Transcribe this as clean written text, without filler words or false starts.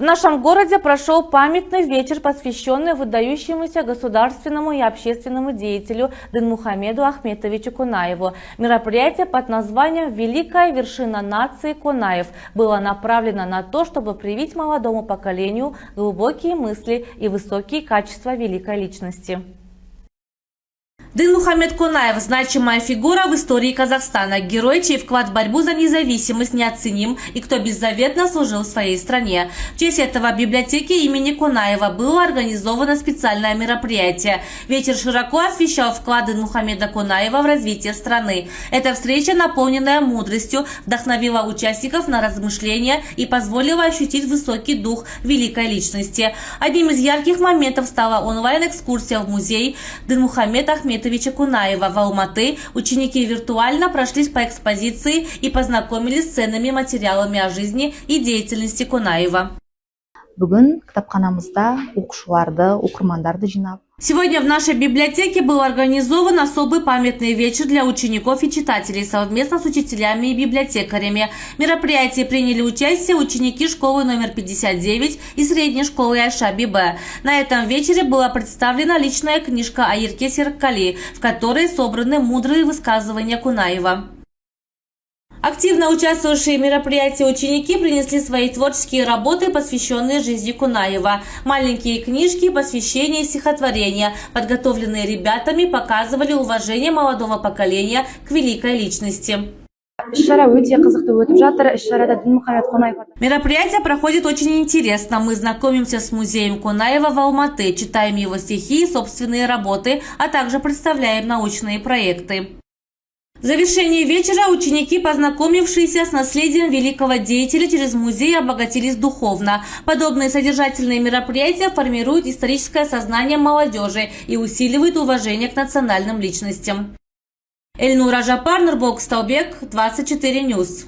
В нашем городе прошел памятный вечер, посвященный выдающемуся государственному и общественному деятелю Динмухамеду Ахметовичу Кунаеву. Мероприятие под названием «Великая вершина нации Кунаев» было направлено на то, чтобы привить молодому поколению глубокие мысли и высокие качества великой личности. Динмухамед Кунаев – значимая фигура в истории Казахстана, герой, чей вклад в борьбу за независимость неоценим и кто беззаветно служил своей стране. В честь этого в библиотеке имени Кунаева было организовано специальное мероприятие. Вечер широко освещал вклад Динмухамеда Кунаева в развитие страны. Эта встреча, наполненная мудростью, вдохновила участников на размышления и позволила ощутить высокий дух великой личности. Одним из ярких моментов стала онлайн-экскурсия в музей Динмухамеда Ахметовича Кунаева в Алматы. Ученики виртуально прошлись по экспозиции и познакомились с ценными материалами о жизни и деятельности Кунаева. Сегодня в нашей библиотеке был организован особый памятный вечер для учеников и читателей совместно с учителями и библиотекарями. В мероприятии приняли участие ученики школы номер 59 и средней школы Айша-Бибе. На этом вечере была представлена личная книжка Айырке Серкали, в которой собраны мудрые высказывания Кунаева. Активно участвовавшие в мероприятии ученики принесли свои творческие работы, посвященные жизни Кунаева. Маленькие книжки, посвящения и стихотворения, подготовленные ребятами, показывали уважение молодого поколения к великой личности. Мероприятие проходит очень интересно. Мы знакомимся с музеем Кунаева в Алматы, читаем его стихи и собственные работы, а также представляем научные проекты. В завершении вечера ученики, познакомившиеся с наследием великого деятеля через музей, обогатились духовно. Подобные содержательные мероприятия формируют историческое сознание молодежи и усиливают уважение к национальным личностям. Эльнура Жапар, Нурбок Стаубек, 24 News.